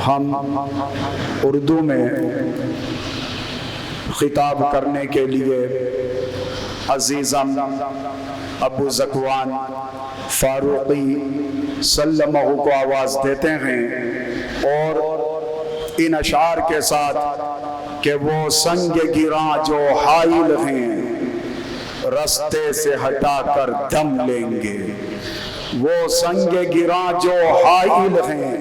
ہم اردو میں خطاب کرنے کے لیے عزیزم ابو ذکوان فاروقی سلمہ کو آواز دیتے ہیں، اور ان اشعار کے ساتھ کہ وہ سنگ گراں جو حائل ہیں رستے سے ہٹا کر دم لیں گے، وہ سنگ گراں جو حائل ہیں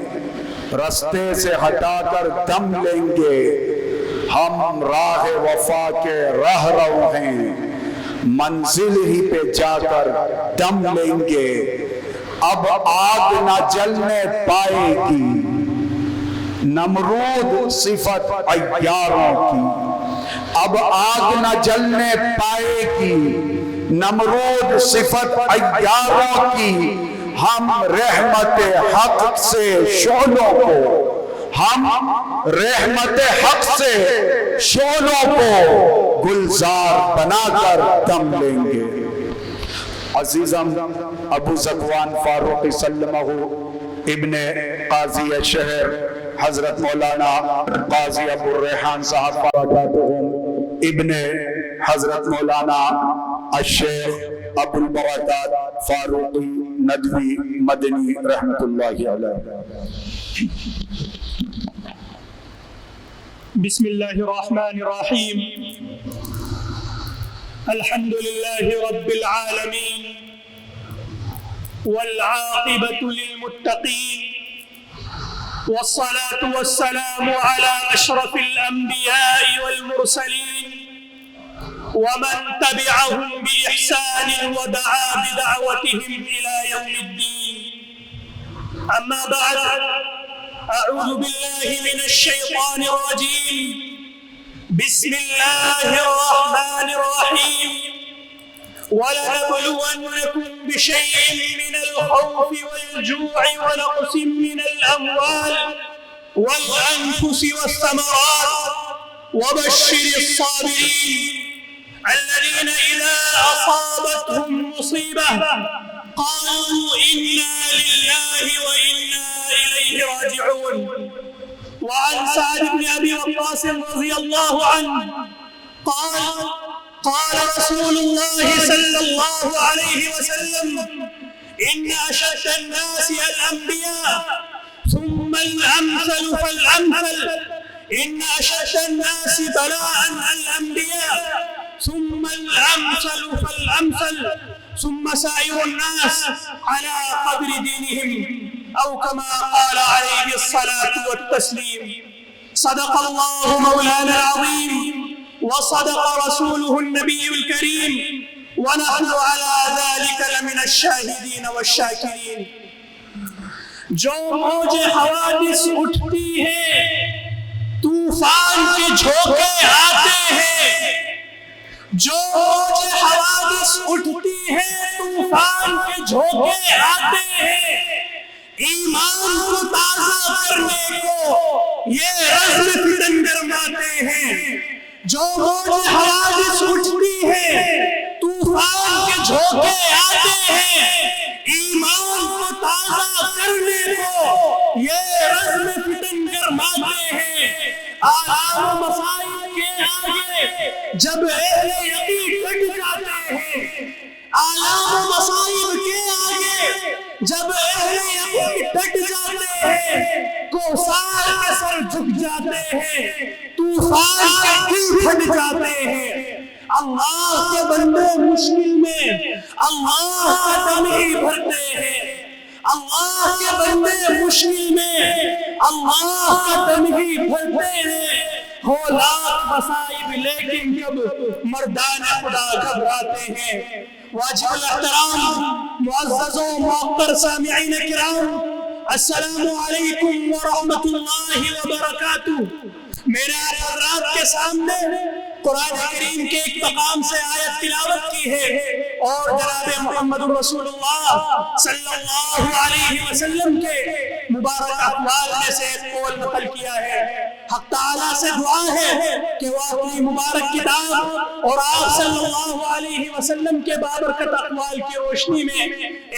رستے سے ہٹا کر دم لیں گے، ہم راہ وفا کے راہ رو ہیں منزل ہی پہ جا کر دم لیں گے، اب آگ نہ جلنے پائے گی نمرود صفت عیاروں کی، اب آگ نہ جلنے پائے گی نمرود صفت عیاروں کی، ہم رحمت حق سے شعلوں کو، ہم رحمت حق سے شعلوں کو گلزار بنا کر دم لیں گے۔ عزیزم ابو ذکوان فاروقی سلمہ ابن قاضی شہر حضرت مولانا قاضی ابو الریحان صاحب فاروقاتہم ابن حضرت مولانا الشیخ ابو البرکات فاروقی ندوی مدنی رحمت اللہ علیہ۔ بسم اللہ الرحمن الرحیم، الحمد للہ رب العالمین والعاقبۃ للمتقین والصلاة والسلام على أشرف الأنبياء والمرسلين ومن تبعهم بإحسان ودعا بدعوتهم إلى يوم الدين، أما بعد، أعوذ بالله من الشيطان الرجيم، بسم الله الرحمن الرحيم، ولنبلونكم بشيء من الخوف والجوع ونقص من الأموال والأنفس والثمرات وبشر الصابرين الذين إذا أصابتهم مصيبة قالوا إنا لله وإنا إليه راجعون۔ وعن سعد بن أبي وقاص رضي الله عنه قال قال رسول الله صلى الله عليه وسلم إن أشد الناس الأنبياء ثم الأمثل فالأمثل، إن أشد الناس بلاء الأنبياء ثم الأمثل فالأمثل، ثم سائر الناس على قدر دينهم، أو كما قال عليه الصلاة والتسليم۔ صدق الله مولانا العظيم وصدق رسوله النبي الكريم، ونحن على ذلك لمن الشاهدين والشاكرين۔ جو موج حوادث اٹھتی ہے طوفان کے جھونکے آتے ہیں، جو موج حوادث اٹھتی ہے طوفان کے جھونکے آتے ہیں، ایمان کو تازہ کرنے کو یہ عزم فتن گرماتے ہیں۔ جو موج حوادث اٹھتی ہے طوفان کے جھونکے آتے ہیں، ایمان کو تازہ کرنے کو یہ عزم فتن گرماتے ہیں۔ آلام و مصائب کے آگے جب اہل یقین ڈٹ جاتے ہیں، آلام و مصائب کے آگے جب اہل یقین ڈٹ جاتے ہیں، کوثر کے سر جھک جاتے ہیں، طوفان کے دل پھٹ جاتے ہیں۔ اللہ کے بندے مشکل میں اللہ کا دم ہی بھرتے ہیں، اللہ کے بندے مشکل میں اللہ کا دم ہی بھرتے ہیں۔ ہو لاکھ مصائب لیکن جب مردان خدا گھبراتے ہیں۔ واجب الاحترام معزز و محتر سامعین کرام، السلام علیکم ورحمۃ اللہ وبرکاتہ۔ میرے حضرات کے سامنے قرآن کریم کے ایک مقام سے آیت تلاوت کی ہے، اور جناب محمد رسول اللہ صلی اللہ علیہ وسلم کے مبارک اقوال میں سے ایک قول نقل کیا ہے۔ حق تعالیٰ سے دعا ہے کہ وہ اپنی مبارک کتاب اور آپ صلی اللہ علیہ وسلم کے بابرکت اقوال کی روشنی میں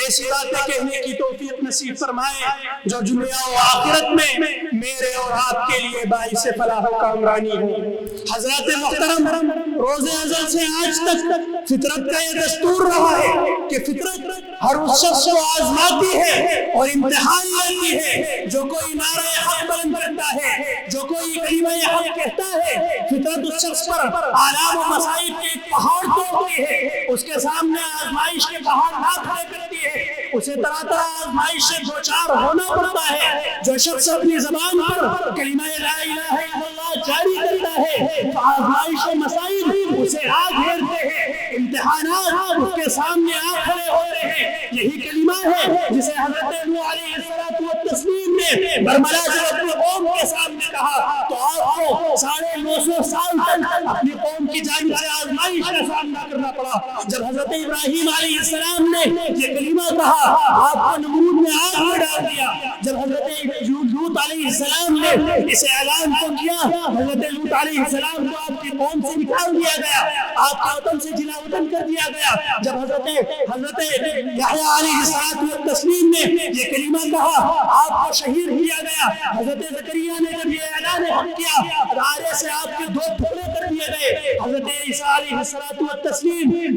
ایسی باتیں کہنے کی توفیق نصیب فرمائے جو دنیا و آخرت میں میرے اور آپ کے لیے باعث فلاح و کامرانی ہو۔ حضرات محترم، روز ازل سے آج تک فطرت کا یہ دستور رہا ہے کہ فطرت ہر اس شخص کو آزماتی ہے اور امتحان لیتی ہے۔ جو کوئی نعرہ حق بلند کرتا ہے، جو کوئی کلمہ حق کہتا ہے، فطرت اس شخص پر آلام و مصائب کے ایک پہاڑ توڑتی ہے، اس کے سامنے آزمائش کے پہاڑ نہ کھڑے کرتی ہے، اسے طرح طرح آزمائش سے دوچار ہونا پڑتا ہے۔ جو شخص اپنی زبان پر کلمہ لا الہ الا اللہ جاری کرتا ہے، آزمائش و مصائب اسے آ گھیرتے ہیں، امتحانات اس کے سامنے آ کھڑے ہوتے ہیں۔ یہی کلمہ ہے جسے حضرت نوح علیہ السلام نے برملا جب اپنی قوم کے سامنے کہا تو آپ کو 950 سال تک اپنی قوم کی جانب سے آزمائش کا سامنا کرنا پڑا۔ جب حضرت ابراہیم علیہ السلام نے یہ کلمہ کہا آپ کو نمرود نے آگ میں ڈال دیا۔ جب حضرت لوط علیہ السلام نے اسے اعلان کو کیا، حضرت لوط علیہ السلام کو آپ کی قوم سے نکال دیا گیا، آپ کے وطن سے جلا وطن کر دیا گیا۔ جب حضرت یحییٰ علیہ السلام نے یہ کلمہ کہا آپ کو شہید کیا گیا۔ حضرت زکریا نے جب یہ اعلان حق کیا، رارے سے آپ کے 2 ٹکڑے کر دیے گئے۔ حضرت عیسیٰ علیہ السلام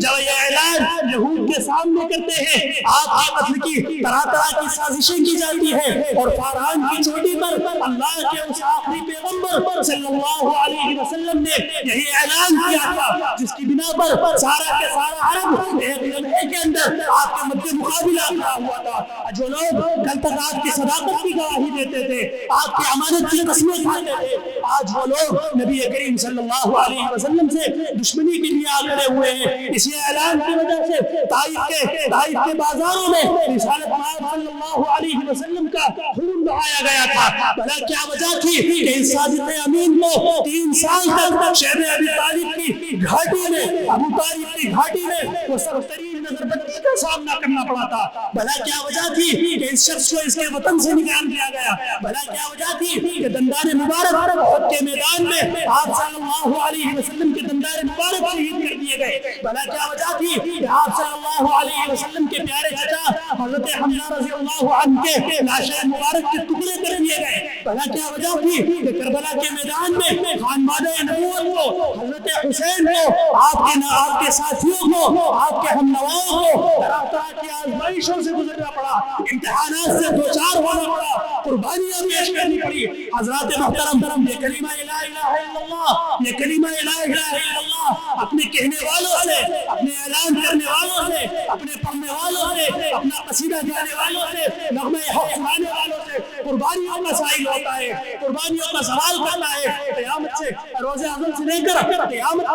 جب یہ اعلان یہود کے سامنے کرتے ہیں، آپ کے قتل کی طرح طرح کی سازشیں کی جاتی ہیں، اور فاران کی چوٹی پر اللہ کے اس آخری پیغمبر صلی اللہ علیہ وسلم نے یہی اعلان کیا تھا، جس کی بنا پر سارا کے سارا عرب ایک لمحے کے اندر آپ کے مد مقابلہ کھڑا ہوا تھا۔ جو لوگ کل تک آپ کی صداقت کی گواہی دیتے تھے، آپ کی امانت کی قسمیں کھاتے تھے، آج وہ لوگ نبی کریم صلی اللہ علیہ وسلم سے دشمنی کے لیے آ کھڑے ہوئے ہیں۔ اسی اعلان کی وجہ سے طائف کے بازاروں میں رسالت مآب صلی اللہ علیہ وسلم کا خون بہایا گیا تھا۔ بھلا کیا وجہ تھی کہ اس صادق امین کو 3 سال تک شہر ابی طالب کی گھاٹی میں، ابو طالب کی گھاٹی میں وہ سرترین نظر بندی کا سامنا کرنا پڑا تھا۔ بھلا کیا وجہ تھی کہ اس شخص کو اس کے وطن سے نکال دیا گیا؟ بھلا کیا وجہ تھی کہ دندان مبارک احد کے میدان میں آپ صلی اللہ علیہ وسلم کے دندان مبارک شہید کر دیے گئے؟ بھلا کیا وجہ تھی کہ آپ صلی اللہ علیہ وسلم کے پیارے چچا حضرت حمزہ رضی اللہ عنہ کے لاشیں مبارک کے ٹکڑے کر دیے گئے؟ بھلا کیا وجہ تھی کہ کربلا کے میدان میں خانوادہ نبوت کو، حضرت حسین کو، آپ کے ساتھیوں کو، آپ کے ہم نواؤں کو طرح طرح کی آزمائشوں سے گزرنا پڑا، امتحانات سے دوچار ہونا پڑا، قربانیاں پیش کرنی پڑی۔ حضرات محترم، یہ کلمہ لا الہ الا اللہ، یہ کلمہ لا الہ الا اللہ اپنے کہنے والوں سے، اپنے اعلان کرنے والوں سے، اپنے پڑھنے والوں سے، اپنا قصیدہ گانے والوں سے، نغمہ حق سنانے والوں سے قربانیوں کا سائل ہوتا ہے، قربانیوں کا سوال کرتا ہے۔ قیامت سے، روز ازل سے لے کر قیامت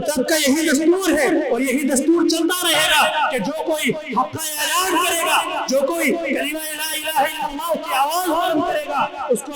تک کا یہی دستور ہے اور یہی دستور چلتا رہے گا کہ جو کوئی حق کا اعلان کرے گا، جو کوئی کلمہ لا الہ الا اللہ کی آواز بلند کرے گا، اس کو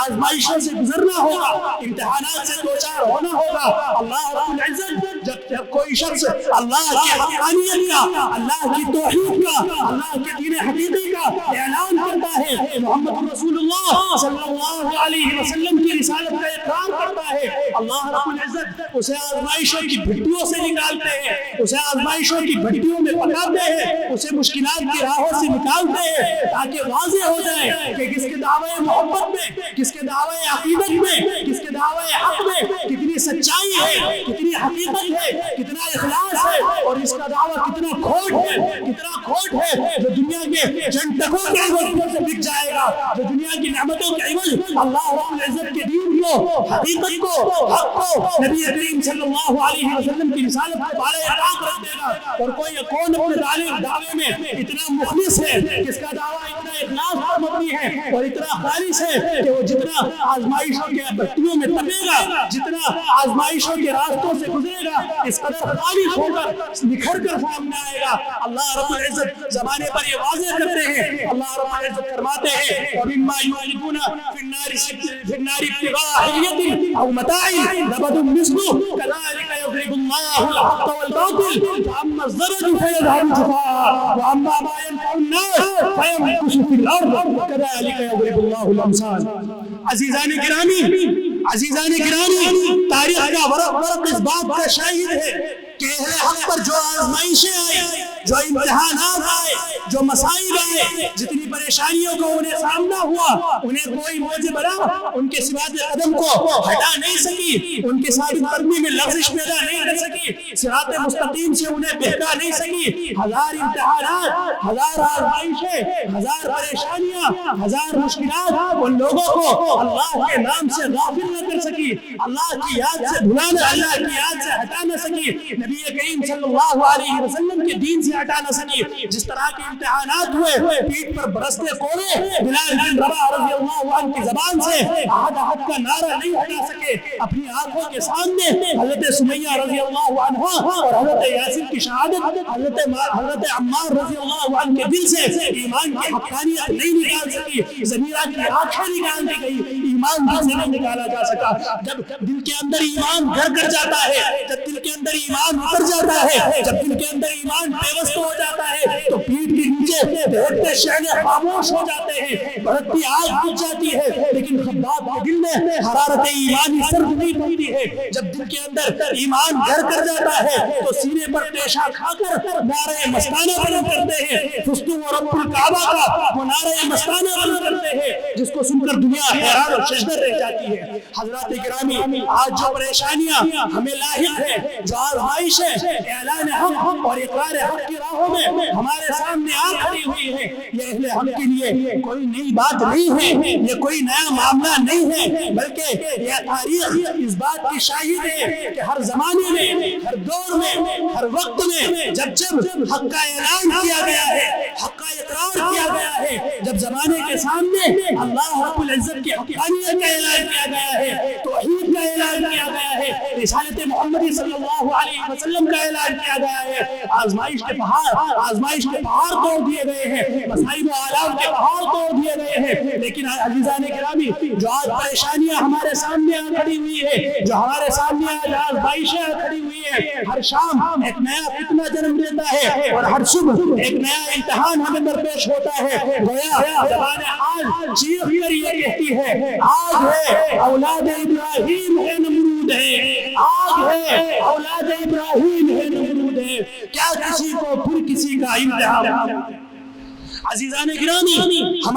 آزمائشوں سے گزرنا ہوگا، امتحانات سے دوچار ہونا ہوگا۔ اللہ رب العزت جب کوئی شخص اللہ کی حقانیت کا، اللہ کی توحید کا، اللہ کے دین حقیقی کا اعلان کرتا ہے، محمد رسول اللہ صلی اللہ علیہ وسلم کی رسالت کا اقرار کرتا ہے، اللہ رب العزت اسے آزمائشوں کی بھٹیوں سے نکالتے ہیں، اسے آزمائشوں کی بھٹیوں میں پکاتے ہیں، اسے مشکلات کی راہوں سے نکالتے ہیں، تاکہ واضح ہو جائے کہ کس کے دعوے محبت میں، کس کے دعوے عقیدت میں، کس کے دعوے حق میں کتنی سچائی ہے، کتنی حقیقت ہے، کتنا اخلاص ہے، اور اس کا دعویٰ کتنا کھوٹ ہے، جو دنیا کے چند ٹکوں کے عوض سے بک جائے گا، جو دنیا کی نعمتوں کے عوض اللہ رب العزت کے دین کو، حقیقت کو، حق کو، نبی کریم صلی اللہ علیہ وسلم کی رسالت کو بالائے طاق رکھ دے گا۔ اور کوئی کون اپنے دعوے میں اتنا مخلص ہے، جس کا دعویٰ اتنا اخلاص پر مبنی ہے اور اتنا خالص ہے کہ وہ جتنا آزمائشوں کے بھٹیوں میں تپے گا، جتنا آزمائشوں کے راستوں سے گزرے گا، اس قدر خالص ہو کر نکھر کر سامنے آئے گا۔ اللہ رب العزت زمانے پر یہ واضح کرتے ہیں، اللہ رب العزت فرماتے ہیں وَمِمَّا يُعْلِبُونَ فِي النَّارِ ابْتِغَاءَ حِلْيَةٍ أَوْ مَتَاعٍ زَبَدٌ مِثْلُهُ كَذَلِكَ يَضْرِبُ اللَّهُ الْحَقَّ وَالْبَاطِلَ فَأَمَّا الزَّبَدُ فَيَذْهَبُ جُفَاءً وَأَمَّا مَا يَنفَعُ النَّاسَ فَيَمْكُثُ فِي الْأَرْضِ كَذَلِكَ يَضْرِبُ اللَّهُ الْأَمْثَالَ۔ عزیزان گرامی، عزیزان گرامی، تاریخ کا ورق اس بات کا شاہد ہے کہ اہل حق پر جو آزمائشیں آئی، جو امتحانات آئے، جو مصائب آئے، جتنی پریشانیوں کو انہیں سامنا ہوا، انہیں کوئی موج بلا ان کے صراط قدم کو ہٹا نہیں سکی، ان کے ثابت قدمی میں لغزش پیدا نہیں کر سکی، صراط مستقیم سے انہیں بہکا نہیں سکی۔ ہزار امتحانات، ہزار آزمائشیں، ہزار پریشانیاں، ہزار مشکلات ان لوگوں کو اللہ کے نام سے غافل نہ کر سکی، اللہ کی یاد سے بھلانا، اللہ کی یاد سے ہٹا نہ سکی، نبی کریم صلی اللہ علیہ وسلم کے دین سے ہٹا نہ سکی۔ جس طرح کے امتحانات ہوئے، پیٹ پر برستے کوڑے، بلال بن رباح رضی اللہ عنہ کی زبان سے احد احد کا نعرہ نہیں ہٹا سکے، اپنی آنکھوں کے سامنے حضرت سمیہ رضی اللہ عنہ اور حضرت یاسر کی شہادت، حضرت عمار رضی اللہ عنہ کے دل سے ایمان کی حقانیت نہیں نکال سکی، ضمیرہ کی آنکھیں نکال دی گئی، ایمان دل سے نہیں نکالا جا سکا۔ جب دل کے اندر ایمان گھر کر جاتا ہے، جب دل کے اندر ایمان اتر جاتا ہے، جب دل کے اندر ایمان پیوست ہو جاتا ہے، تو پیٹ کے نیچے بہتے شعلے خاموش ہو جاتے ہیں، بڑھتی آگ بجھ جاتی ہے، لیکن خباب کے دل میں حرارت ایمانی سرد نہیں پڑتی ہے۔ جب دل کے اندر ایمان گھر کر جاتا ہے تو سینے پر پیشہ کھا کر نعرہ مستانہ بلند کرتے ہیں، فستو و رب الکعبہ کا وہ نعرہ مستانہ بلند کرتے ہیں، جس کو سن کر دنیا حیران اور ششدر رہ جاتی ہے۔ حضرات گرامی، آج جو پریشانیاں ہمیں لاحق ہیں، جو آزمائش ہے، اعلان حق اور اقرار حق کی راہوں میں ہمارے سامنے آ کھڑی ہوئی ہے، یہ اہل حق کے لیے کوئی نئی بات نہیں ہے، یہ کوئی نیا معاملہ نہیں ہے، بلکہ یہ تاریخ اس بات کی شاہد ہے کہ ہر زمانے میں، ہر دور میں، ہر وقت میں جب حق کا اعلان کیا گیا ہے، حق کا اقرار کیا گیا ہے، جب زمانے کے سامنے اللہ رب العزت کی حقانیت کا اعلان کیا گیا ہے، توحید کا اعلان کیا گیا ہے، رسالت محمدی صلی اللہ علیہ وسلم کا اعلان کیا گیا ہے، آزمائش کے پہاڑ توڑ دیے گئے ہیں، مصائب و آلام کے پہاڑ توڑ دیے گئے ہیں، لیکن عزیزان گرامی، جو آج پریشانیاں ہمارے سامنے آ کھڑی ہوئی ہے، جو ہمارے سامنے آج آزمائشیں آ کھڑی ہوئی ہے، ہر شام ایک نیا فتنہ جنم لیتا ہے اور ہر صبح ایک نیا امتحان ہمیں درپیش ہوتا ہے۔ گویا زبان آج چیخ کر یہ کہتی ہے، آج ہے اولاد ابراہیم ہے نمرود ہے، آج ہے اولاد ابراہیم ہے نمرود ہے، کیا کسی کو پھر کسی کا امتحان۔ عزیزان گرامی، ہم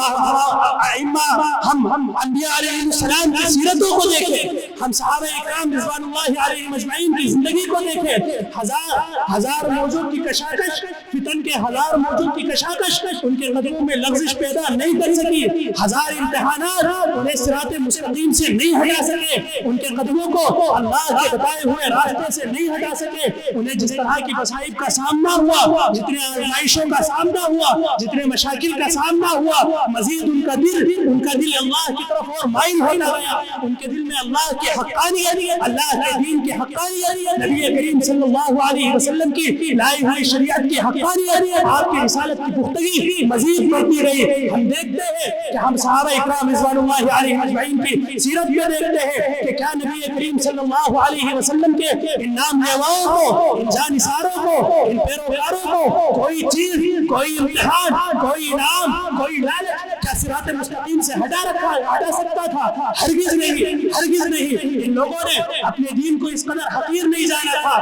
انبیاء علیہ السلام کی سیرتوں کو دیکھیں، ہم صحابہ اکرام رضوان اللہ علیہم اجمعین کی زندگی کو دیکھیں، ہزار موجوں کی کشاکش، فتن کے ہزار موجوں کی کشاکش ان کے قدموں میں لغزش پیدا نہیں کر سکی، ہزار امتحانات انہیں صراط مستقیم سے نہیں ہٹا سکے، ان کے قدموں کو اللہ کے بتائے ہوئے راستے سے نہیں ہٹا سکے، انہیں جس طرح کی مصائب کا سامنا ہوا، جتنے آزمائشوں کا سامنا ہوا، جتنے مشاکل کا سامنا ہوا، مزید ان کا دل اللہ کی طرف اور مائل ہوتا گیا، ان کے دل میں اللہ کی حقانیت، اللہ کے دین کی حقانیت، نبی کریم صلی اللہ علیہ وسلم کی لائی ہوئی شریعت کی حقانیت، آپ کی رسالت کی پختگی مزید بڑھتی رہی۔ ہم دیکھتے ہیں کہ ہم صحابہ اکرام رضوان اللہ علیہ اجمعین کی سیرت میں دیکھتے ہیں کہ کیا نبی کریم صلی اللہ علیہ وسلم کے ان نام لیواؤں کو، ان جانثاروں کو، ان پیروکاروں کو کوئی چیز، کوئی امتحان، کوئی انعام، کوئی لالچ کیا صراط مستقیم سے ہٹا سکتا تھا؟ ہرگز نہیں، ہرگز نہیں۔ ان لوگوں نے اپنے دین کو اس قدر حقیر نہیں جانا تھا،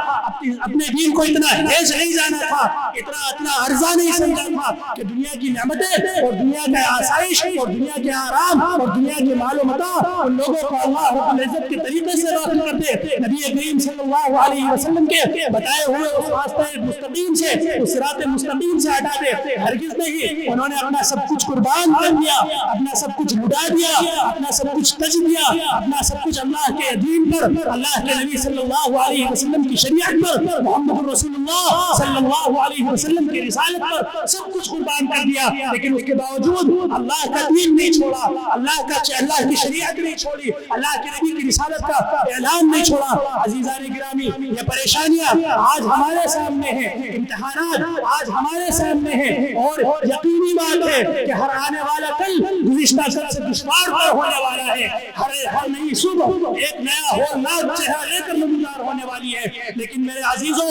اپنے دین کو اتنا ہیج نہیں جانا تھا، اتنا عرضہ نہیں سمجھا تھا کہ دنیا کی نعمتیں اور دنیا کے آسائش اور دنیا کے آرام اور دنیا کے مال و متاع ان لوگوں کو اللہ رب العزت کے طریقے سے غافل کر دے۔ نبی کریم صلی اللہ علیہ وسلم کے بتائے ہوئے اس راستہ مستقیم سے، اس صراط مستقیم سے ہٹا دے، ہرگز نہیں۔ انہوں نے اپنا سب کچھ قربان کر دیا، اپنا سب کچھ لٹا دیا، اپنا سب کچھ تج دیا، اپنا سب کچھ اللہ کے دین پر، اللہ کے نبی صلی اللہ علیہ وسلم کی شریعت پر، محمد رسول اللہ صلی اللہ علیہ وسلم کی رسالت پر سب کچھ قربان کر دیا، لیکن اس کے باوجود اللہ کا دین نہیں چھوڑا، اللہ کی شریعت نہیں چھوڑی، اللہ کے نبی کی رسالت کا اعلان نہیں چھوڑا۔ عزیزان گرامی، یہ پریشانیاں آج ہمارے سامنے ہیں، امتحانات آج ہمارے سامنے ہیں، اور یقینی بات ہے کہ ہر آنے والا کل گزشتہ کل سے دشوار پر ہونے والا ہے، ہر ہر نئی صبح ایک نیا ہولناک چہرہ لے کر نمودار ہونے والی ہے. لیکن میرے عزیزوں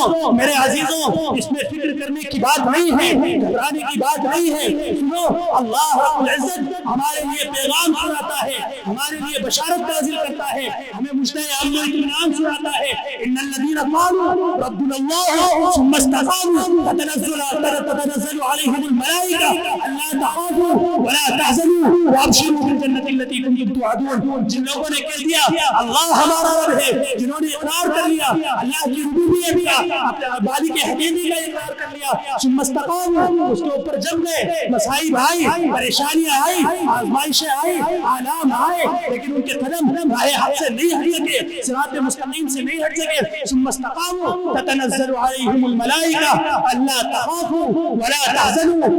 اس میں فکر کرنے کی بات نہیں ہے, گھبرانے کی بات نہیں ہے. سنو, اللہ رب العزت ہمارے لیے پیغام سناتا ہے, ہمارے لیے بشارت نازل کرتا ہے, ہمیں مجدہ امن و اطمینان سناتا ہے. ان الذین قالوا ربنا اللہ ثم استقاموا تتنزل علیہم الملائکہ الا تخافوا ولا تحزنوا وابشروا بالجنۃ التي کنتم توعدون. جن لوگوں نے کہہ دیا اللہ ہمارا رب ہے, جنہوں نے اقرار کر لیا اللہ کی ربوبیت کا, اپنے باری کے حقیقی کا اقرار کر لیا, ثم استقاموا, اس کے اوپر جم گئے, مصائب آئی, پریشانیاں آئی, آزمائشیں آئی, آلام آئے, لیکن ان کے قدم راہ حق سے نہیں ہٹ سکے, صراط مستقیم سے نہیں ہٹ سکے. ثم استقاموا تتنزل علیہم الملائکہ الا تخافوا ولا تحزنوا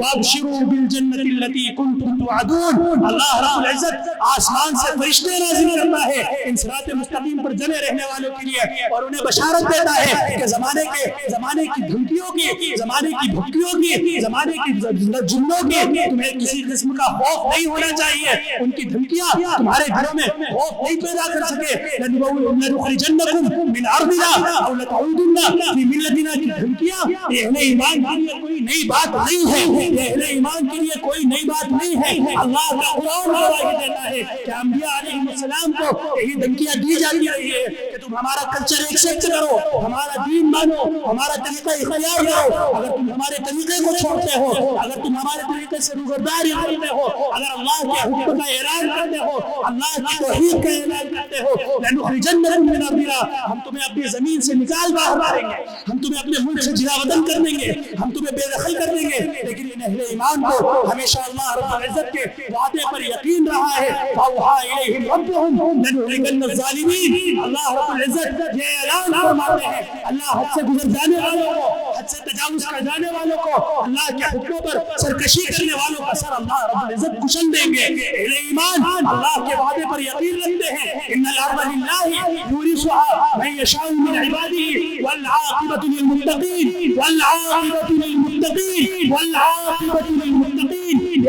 وابشروا بالجنۃ التي کنتم توعدون. اللہ رب العزت آسمان سے فرشتے نازل کرتا ہے ان صراط مستقیم پر جمے رہنے والوں کے لیے, اور انہیں بشارت دیتا ہے کہ زمانے کی دھمکیوں کی, زمانے کی بھٹکیوں کی, زمانے کی جنوں کی تمہیں کسی قسم کا خوف نہیں ہونا چاہیے. ان کی دھمکیاں تمہارے دلوں میں خوف نہیں پیدا کر سکے. لنخرجنکم من ارضنا او لتعودن فی ملتنا کی دھمکیاں یہ اہل ایمان کے لیے کوئی نئی بات نہیں ہے, یہ اہل ایمان کے لیے کوئی نئی بات نہیں ہے. اللہ کا قرآن گواہی دیتا ہے کہ انبیاء علیہ السلام کو یہی دھمکیاں دی جاتی رہی ہے کہ تم ہمارا کلچر ایکسپٹ کرو, ہمارا دین مانو, ہمارا طریقہ اختیار کرو. اگر تم ہمارے طریقے کو چھوڑتے ہو, اگر تم ہمارے طریقے سے روگرداری کرتے ہو, اگر اللہ کے حکم کا اعلان کرتے ہو, اللہ کی توحید کا اعلان کرتے ہو, لنخرجنکم من ارضنا, ہم تمہیں اپنی زمین سے نکال باہر ماریں گے, ہم تمہیں اپنے ملک سے جلا وطن کر دیں گے, ہم تمہیں بے دخل کر دیں گے. لیکن ان اہل ایمان کو ہمیشہ اللہ رب العزت کے وعدے پر یقین رہا ہے. فاوحى الیہم ربهم لنهلكن الظالمین. اللہ رب العزت یہ اعلان فرماتے ہیں اللہ حد سے گزر جانے والوں کو, حد سے تجاوز کر جانے والوں کو, اللہ کے حکموں پر سرکشی کرنے والوں کا سر اللہ رب العزت کچل دیں گے. اہل ایمان اللہ کے وعدے پر یقین رکھتے ہیں. ان الارض للہ یورثها من یشاء من عباده والعاقبۃ للمتقین والعاقبۃ للمتقین والعاقبۃ للمتقین.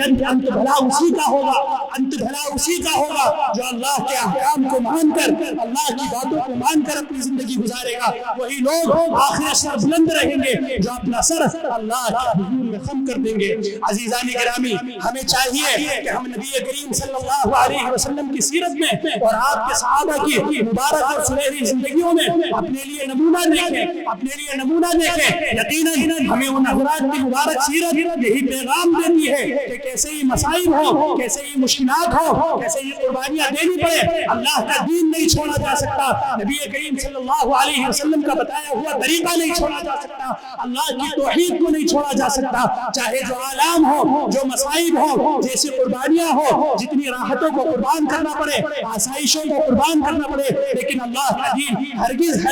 انت بھلا اسی کا ہوگا, انت بھلا اسی کا ہوگا جو اللہ کے احکام کو مان کر, اللہ کی باتوں کو مان کر اپنی زندگی گزارے گا. وہی لوگ آخر سر بلند رہیں گے جو اپنا سر اللہ کے حضور میں خم کر دیں گے. عزیزان گرامی, ہمیں چاہیے کہ ہم نبی کریم صلی اللہ علیہ وسلم کی سیرت میں اور آپ کے صحابہ کی مبارک اور سنہری زندگیوں میں اپنے لیے نمونہ دیکھیں, اپنے لیے نمونہ دیکھیں. یقیناً ہمیں ان حضرات کی مبارک سیرت یہی پیغام دیتی ہے کہ کیسے ہی مصائب ہو, کیسے ہی مشکلات ہو, کیسے ہی قربانیاں دینی پڑے, اللہ کا دین نہیں چھوڑا جا سکتا, نبی کریم صلی اللہ علیہ وسلم کا بتایا ہوا طریقہ نہیں چھوڑا جا سکتا, اللہ کی توحید کو نہیں چھوڑا جا سکتا. چاہے جو آلام ہو, جو مصائب ہو, جیسی قربانیاں ہو, جتنی راحتوں کو قربان کرنا پڑے, آسائشوں کو قربان کرنا پڑے, لیکن اللہ کا دین ہرگز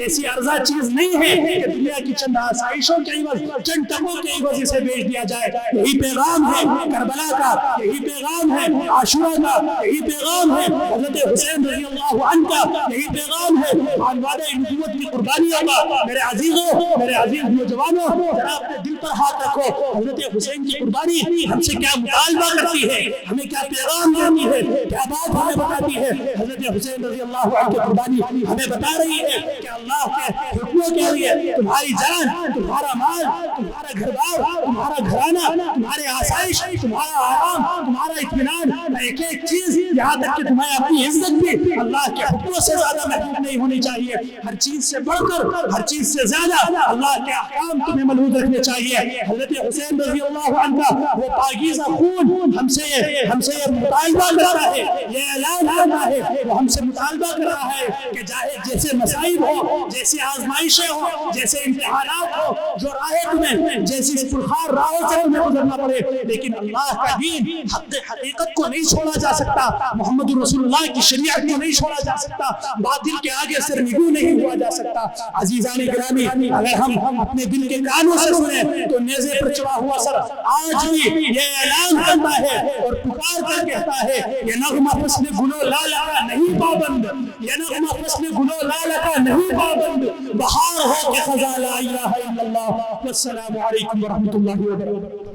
ایسی ارزا چیز نہیں ہے کہ دنیا کی چند آسائشوں کے عوض, چند ٹکوں کے عوض اسے بیچ دیا جائے. یہی پیغام ہے کربلا کا, یہی پیغام ہے عاشورہ کا, یہی پیغام ہے حضرت حسین رضی اللہ عنہ کا, یہی پیغام ہے عنوان نبوت کی قربانیوں کا. میرے عزیزوں, میرے عزیز نوجوانوں, ذرا اپنے دل پر ہاتھ رکھو. حضرت حسین کی قربانی ہم سے کیا مطالبہ کرتی ہے, ہمیں کیا پیغام دیتی ہے, کیا بات ہمیں بتاتی ہے. حضرت حسین رضی اللہ عنہ کی قربانی ہمیں بتا رہی ہے کہ اللہ کے حکموں کے لیے تمہاری جان, تمہارا مال, تمہارا گھر بار, تمہارا گھرانہ, تمہارے آسائش, تمہارا آرام, تمہارا اطمینان, ایک ایک چیز, یہاں تک کہ تمہیں اپنی عزت بھی اللہ کے حکموں سے زیادہ محفوظ نہیں ہونی چاہیے. ہر چیز سے بڑھ کر, ہر چیز سے زیادہ اللہ کے احکام تمہیں ملحوظ رکھنے چاہیے. حضرت حسین رضی اللہ عنہ کا وہ پاکیزہ خون ہم سے یہ مطالبہ کر رہا ہے, یہ اعلان کر رہا ہے, وہ ہم سے مطالبہ کر رہا ہے کہ چاہے جیسے مصائب ہو, جیسی آزمائشیں ہو, جیسے امتحانات ہو, جو راہیں تمہیں جیسی پرخار راہوں سے تمہیں گزرنا پڑے, لیکن اللہ کا دین حق حقیقت کو نہیں چھوڑا جا سکتا, محمد رسول اللہ کی شریعت کو نہیں چھوڑا جا سکتا, باطل کے آگے سرنگو نہیں ہوا جا سکتا. عزیزان گرامی, اگر ہم اپنے دل کے کانوں سے سنیں تو نیزے پر چڑھا ہوا سر آج بھی یہ اعلان کرتا ہے اور پکار کر کہتا ہے, یہ نغمہ فصل گلو لالہ کا نہیں پابند, یہ نغمہ فصل گلو لالہ کا نہیں پابند, بہار ہو کہ خزاں لا الہ الا اللہ. والسلام علیکم ورحمۃ اللہ وبرکاتہ.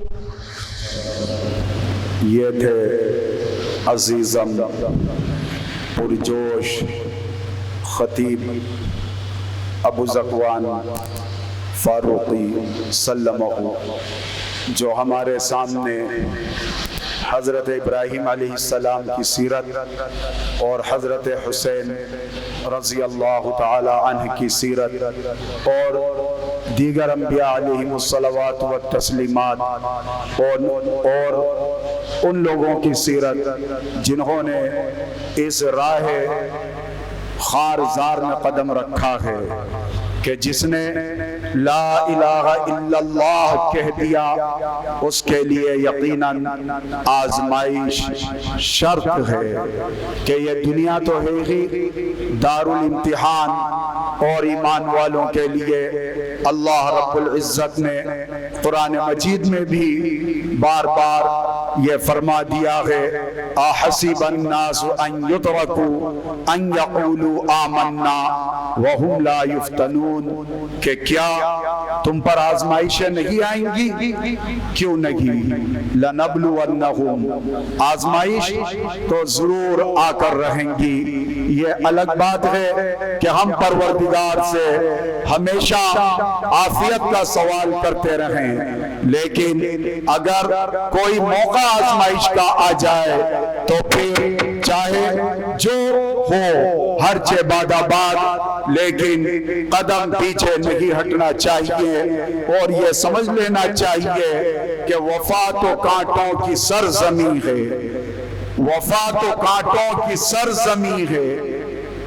یہ تھے عزیزم پرجوش خطیب ابو ذکوان فاروقی سلمہ، جو ہمارے سامنے حضرت ابراہیم علیہ السلام کی سیرت اور حضرت حسین رضی اللہ تعالی عنہ کی سیرت اور دیگر انبیاء علیہم الصلوات والتسلیمات اور ان لوگوں کی سیرت جنہوں نے اس راہ خارزار میں قدم رکھا ہے کہ جس نے لا الہ الا اللہ کہہ دیا اس کے لیے یقیناً آزمائش شرط ہے کہ یہ دنیا تو ہے ہی دار الامتحان، اور ایمان والوں کے لیے اللہ رب العزت نے قرآن مجید میں بھی بار بار یہ فرما دیا ہے احسب الناس ان یترکوا ان یقولوا آمنا وهم لا یفتنون، کہ کیا تم پر آزمائشیں نہیں آئیں گی؟ کیوں نہیں؟ لنبلونہم، آزمائش تو ضرور آ کر رہیں گی۔ یہ الگ بات ہے کہ ہم پروردگار سے ہمیشہ عافیت کا سوال کرتے رہیں، لیکن اگر کوئی موقع آزمائش کا آ جائے تو پھر چاہے جو ہو ہر چہ باد آباد، لیکن قدم پیچھے نہیں ہٹنا چاہیے، اور یہ سمجھ لینا چاہیے کہ وفا تو کانٹوں کی سرزمین ہے، وفا تو کانٹوں کی سرزمین ہے،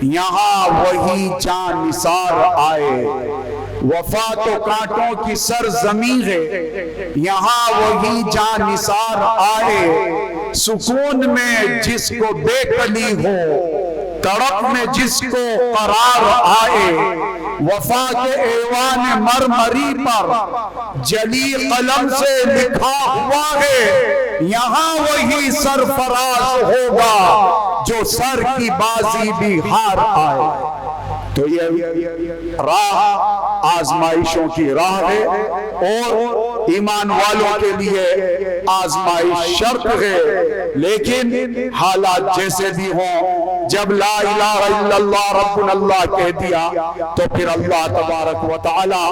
یہاں وہی جان نثار آئے۔ وفا تو کانٹوں کی سرزمین ہے، یہاں وہی جان نثار آئے، سکون میں جس کو بے کلی ہو، تڑپ میں جس کو قرار آئے، وفا کے ایوان مرمری پر جلی قلم سے لکھا ہوا ہے، یہاں وہی سرفراز ہوگا جو سر کی بازی بھی ہار آئے۔ تو یہ راہ آزمائشوں کی راہ ہے، اور ایمان والوں کے لیے آزمائش شرط ہے، لیکن حالات جیسے بھی ہوں، جب لا الہ الا اللہ ربنا اللہ کہہ دیا تو پھر اللہ تبارک و تعالی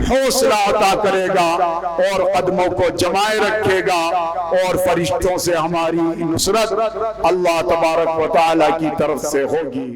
حوصلہ عطا کرے گا اور قدموں کو جمائے رکھے گا، اور فرشتوں سے ہماری نصرت اللہ تبارک و تعالی کی طرف سے ہوگی۔